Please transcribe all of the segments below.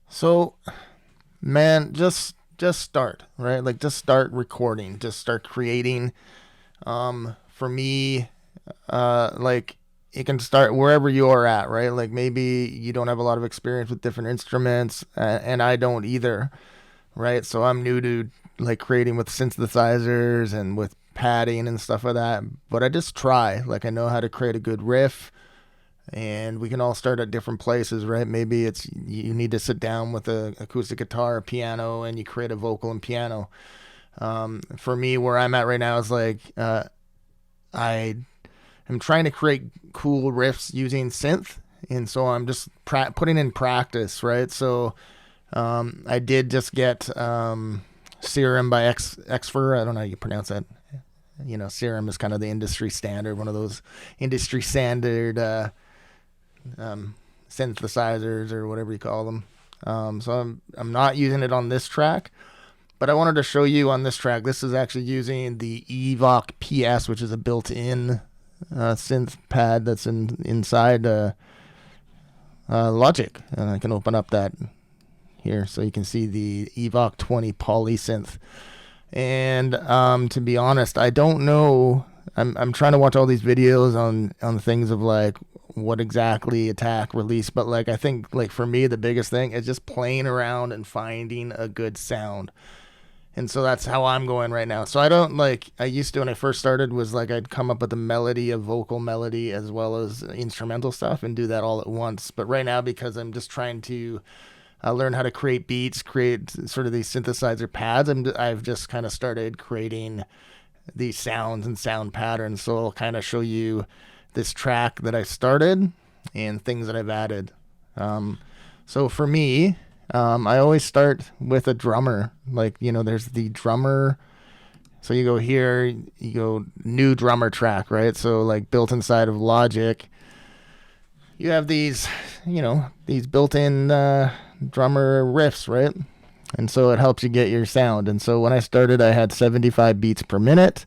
So, man, just start, right? Like just start recording, just start creating. For me, like it can start wherever you are at, right? Like maybe you don't have a lot of experience with different instruments, and I don't either, right? So I'm new to like creating with synthesizers and with padding and stuff like that. But I just try. Like I know how to create a good riff, and we can all start at different places, right? Maybe it's you need to sit down with a acoustic guitar, or piano, and you create a vocal and piano. For me, where I'm at right now is like I am trying to create cool riffs using synth, and so I'm just putting in practice, right? So I did just get Serum by Xfer. I don't know how you pronounce that. You know, Serum is kind of the industry standard, one of those industry standard synthesizers or whatever you call them. So I'm not using it on this track, but I wanted to show you on this track. This is actually using the Evoc PS, which is a built-in synth pad that's inside Logic, and I can open up that here so you can see the Evoc 20 Poly synth. And to be honest, I don't know. I'm trying to watch all these videos on things of like what exactly attack release, but like I think like for me the biggest thing is just playing around and finding a good sound. And so that's how I'm going right now. So I don't like I used to when I first started was like I'd come up with a melody, a vocal melody as well as instrumental stuff and do that all at once. But right now because I'm just trying to learn how to create beats, create sort of these synthesizer pads, I've just kind of started creating these sounds and sound patterns. So I'll kind of show you this track that I started and things that I've added. So for me, I always start with a drummer. Like, you know, there's the drummer. So you go here, you go new drummer track, right? So like built inside of Logic, you have these, you know, these built-in drummer riffs, right? And so it helps you get your sound. And so when I started, I had 75 beats per minute.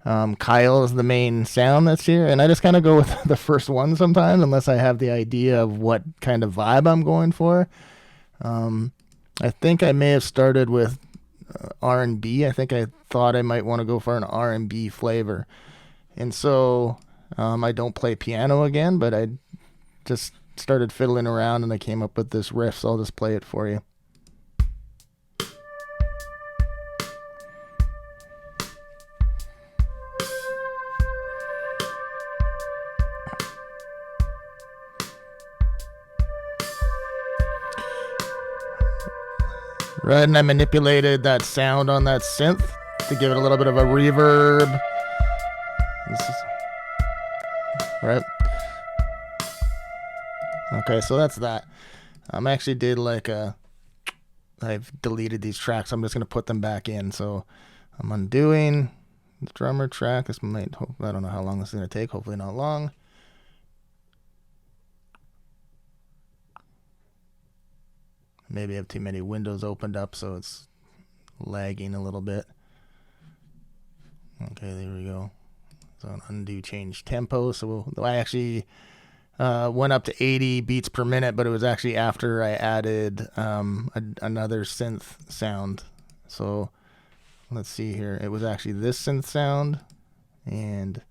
Kyle is the main sound that's here, and I just kind of go with the first one sometimes, unless I have the idea of what kind of vibe I'm going for. I think I may have started with R&B. I think I thought I might want to go for an R&B flavor, and so I don't play piano again, but I just started fiddling around and I came up with this riff, so I'll just play it for you. Right, and I manipulated that sound on that synth to give it a little bit of a reverb. This is, right. Okay, so that's that. I actually did like I've deleted these tracks. I'm just gonna put them back in. So I'm undoing the drummer track. This might, I don't know how long this is gonna take. Hopefully not long. Maybe I have too many windows opened up, so it's lagging a little bit. Okay, there we go. So undo, change tempo. So I actually went up to 80 beats per minute, but it was actually after I added another synth sound. So let's see here. It was actually this synth sound, and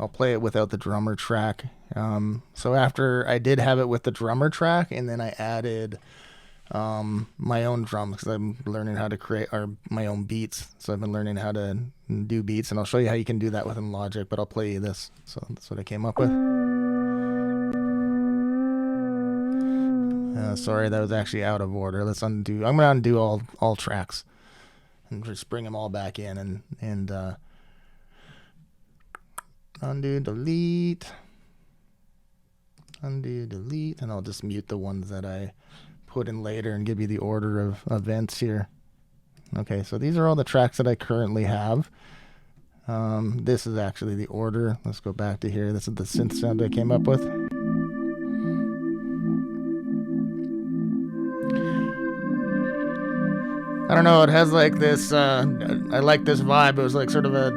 I'll play it without the drummer track. So after I did have it with the drummer track, and then I added my own drums because I'm learning how to create my own beats. So I've been learning how to do beats, and I'll show you how you can do that within Logic, but I'll play you this. So that's what I came up with. Sorry, that was actually out of order. Let's undo. I'm gonna undo all tracks and just bring them all back in and undo, delete, undo, delete, and I'll just mute the ones that I put in later and give you the order of events here. Okay, so these are all the tracks that I currently have. This is actually the order. Let's go back to here. This is the synth sound I came up with. I don't know, it has like this, I like this vibe. It was like sort of a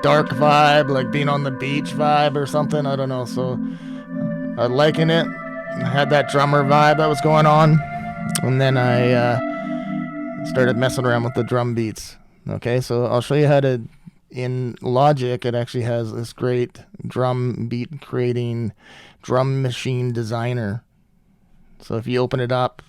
dark vibe, like being on the beach vibe or something. I don't know, so I liking it. I had that drummer vibe that was going on. And then I started messing around with the drum beats. Okay, so I'll show you how to, in Logic, it actually has this great drum beat creating drum machine designer. So if you open it up,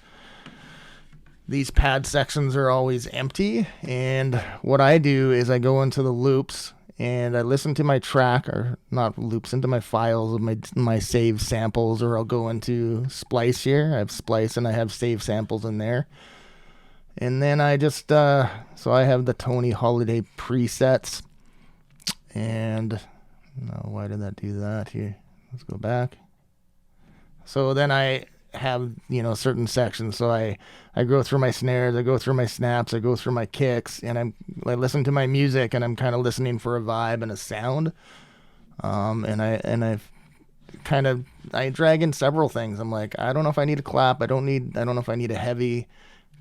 these pad sections are always empty, and what I do is I go into the loops and I listen to my track, or not loops, into my files of my save samples, or I'll go into Splice here. I have Splice and I have save samples in there. And then I just, so I have the Tony Holiday presets. And, no, why did that do that here? Let's go back. So then I have, certain sections. So I go through my snares, I go through my snaps, I go through my kicks, and I listen to my music, and I'm kind of listening for a vibe and a sound. And I drag in several things. I'm like, I don't know if I need a clap. I don't know if I need a heavy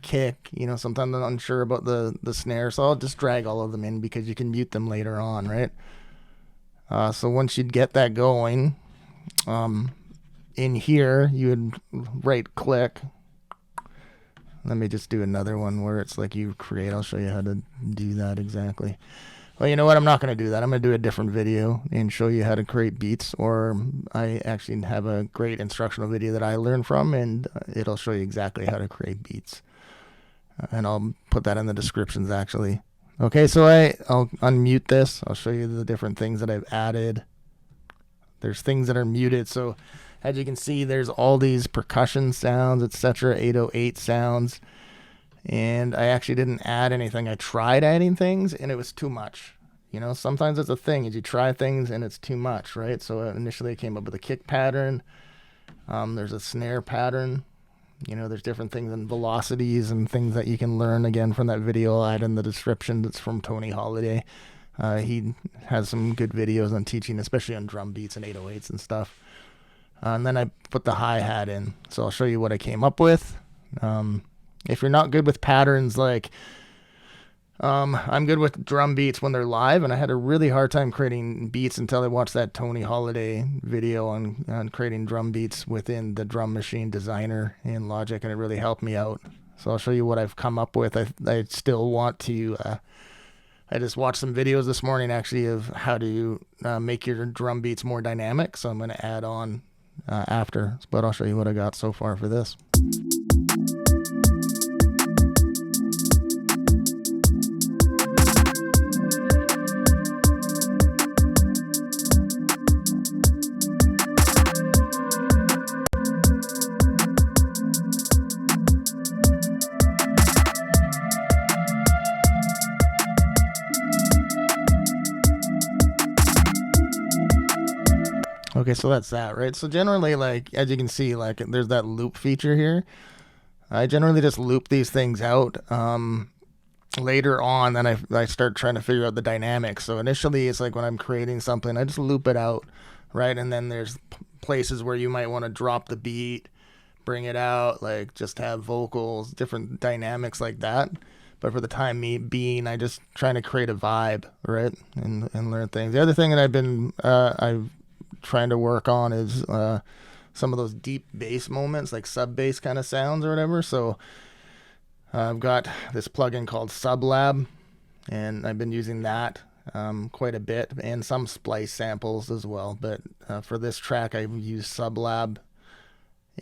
kick. Sometimes I'm unsure about the snare, so I'll just drag all of them in because you can mute them later on, right? So once you get that going, in here you would right click. Let me just do another one where it's like you create. I'll show you how to do that exactly. Well, you know what? I'm not going to do that. I'm going to do a different video and show you how to create beats, or I actually have a great instructional video that I learned from, and it'll show you exactly how to create beats. And I'll put that in the descriptions actually. Okay, so I'll unmute this. I'll show you the different things that I've added. There's things that are muted. So as you can see, there's all these percussion sounds, etc., 808 sounds. And I actually didn't add anything. I tried adding things and it was too much. Sometimes it's a thing, is you try things and it's too much, right? So initially I came up with a kick pattern. There's a snare pattern. There's different things and velocities and things that you can learn again from that video. I'll add in the description. That's from Tony Holiday. He has some good videos on teaching, especially on drum beats and 808s and stuff. And then I put the hi-hat in. So I'll show you what I came up with. If you're not good with patterns, like I'm good with drum beats when they're live, and I had a really hard time creating beats until I watched that Tony Holiday video on creating drum beats within the drum machine designer in Logic, and it really helped me out. So I'll show you what I've come up with. I still want to, I just watched some videos this morning actually of how to make your drum beats more dynamic, so I'm going to add on after, but I'll show you what I got so far for this. Okay, so that's that, right? So generally, like, as you can see, like, there's that loop feature here. I generally just loop these things out. Later on, then I start trying to figure out the dynamics. So initially, it's like when I'm creating something, I just loop it out, right? And then there's places where you might want to drop the beat, bring it out, like just have vocals, different dynamics like that. But for the time being, I just trying to create a vibe, right? And learn things. The other thing that I've trying to work on is some of those deep bass moments, like sub bass kind of sounds or whatever. So I've got this plugin called Sublab, and I've been using that quite a bit, and some Splice samples as well. But for this track, I've used Sublab,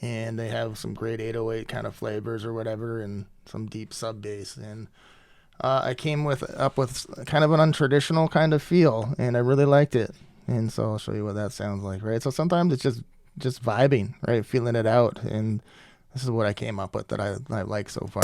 and they have some great 808 kind of flavors or whatever, and some deep sub bass. And I came up with kind of an untraditional kind of feel, and I really liked it. And so I'll show you what that sounds like, right? So sometimes it's just vibing, right? Feeling it out. And this is what I came up with that I like so far.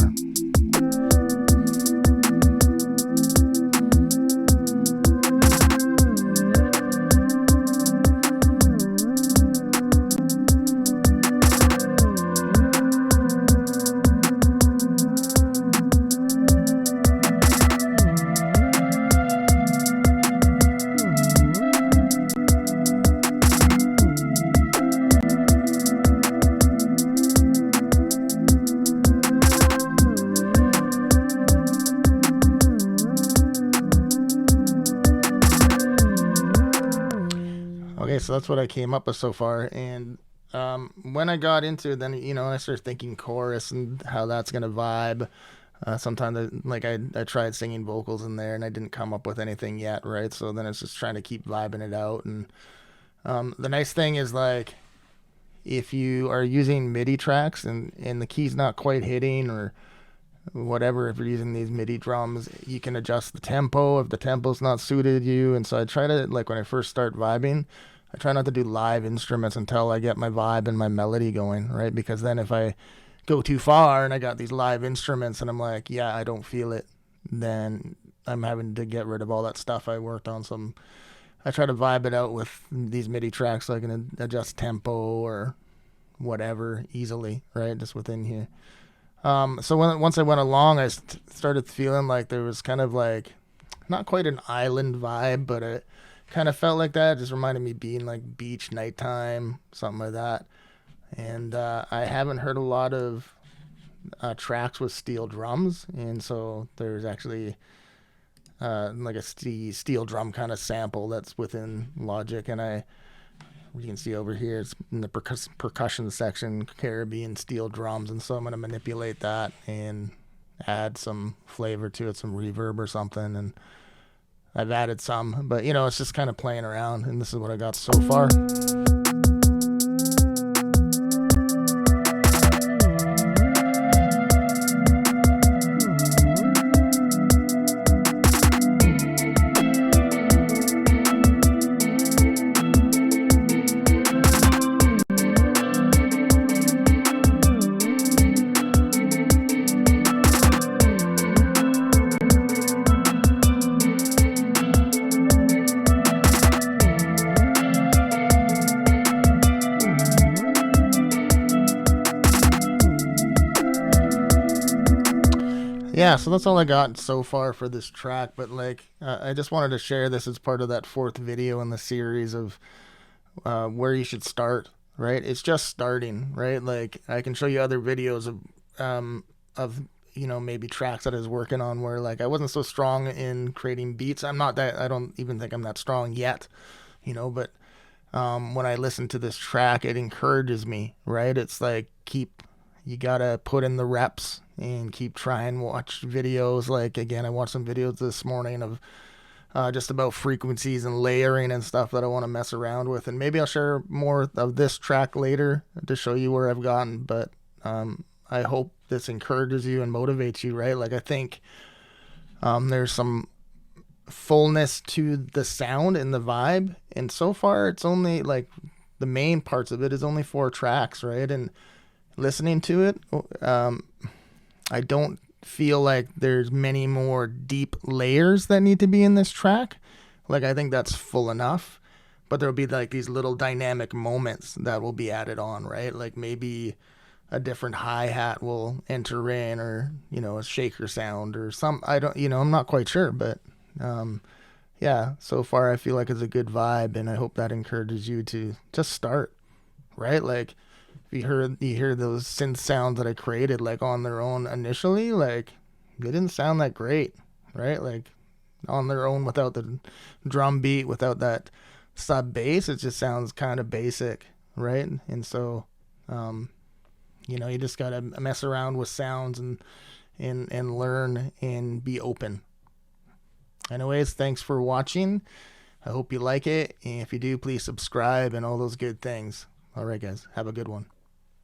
Okay, so that's what I came up with so far, and when I got into it, then, you know, I started thinking chorus and how that's going to vibe. Sometimes I tried singing vocals in there and I didn't come up with anything yet, right? So then it's just trying to keep vibing it out. And the nice thing is, like, if you are using MIDI tracks and the key's not quite hitting or whatever, if you're using these MIDI drums, you can adjust the tempo if the tempo's not suited you. And so I try to, like, when I first start vibing, I try not to do live instruments until I get my vibe and my melody going, right? Because then if I go too far and I got these live instruments and I'm like, yeah, I don't feel it, then I'm having to get rid of all that stuff I worked on. So I try to vibe it out with these MIDI tracks so I can adjust tempo or whatever easily, right? Just within here. So once I went along, I started feeling like there was kind of like not quite an island vibe, but it kind of felt like that. It just reminded me being like beach nighttime, something like that. And I haven't heard a lot of tracks with steel drums, and so there's actually like a steel drum kind of sample that's within Logic, and you can see over here it's in the percussion section, Caribbean steel drums, and so I'm going to manipulate that and add some flavor to it, some reverb or something, and I've added some, but you know, it's just kind of playing around, and this is what I got so far. Yeah, so that's all I got so far for this track, but like I just wanted to share this as part of that fourth video in the series of where you should start, right? It's just starting, right? Like I can show you other videos of you know, maybe tracks that I was working on where like I wasn't so strong in creating beats. I don't even think I'm that strong yet, you know, but when I listen to this track, it encourages me, right? It's like you gotta put in the reps and keep trying. Watch videos. Like again, I watched some videos this morning of just about frequencies and layering and stuff that I want to mess around with. And maybe I'll share more of this track later to show you where I've gotten. But I hope this encourages you and motivates you, right? Like I think there's some fullness to the sound and the vibe. And so far, it's only like the main parts of it is only 4 tracks, right? And listening to it, I don't feel like there's many more deep layers that need to be in this track. Like I think that's full enough, but there'll be like these little dynamic moments that will be added on, right? Like maybe a different hi-hat will enter in, or you know, a shaker sound or some, I don't, you know, I'm not quite sure, but yeah, so far I feel like it's a good vibe, and I hope that encourages you to just start, right? Like you hear those synth sounds that I created like on their own initially, like they didn't sound that great, right? Like on their own without the drum beat, without that sub bass, it just sounds kind of basic, right? And so you know, you just gotta mess around with sounds and learn and be open. Anyways, thanks for watching. I hope you like it, and if you do, please subscribe and all those good things. All right, guys, have a good one.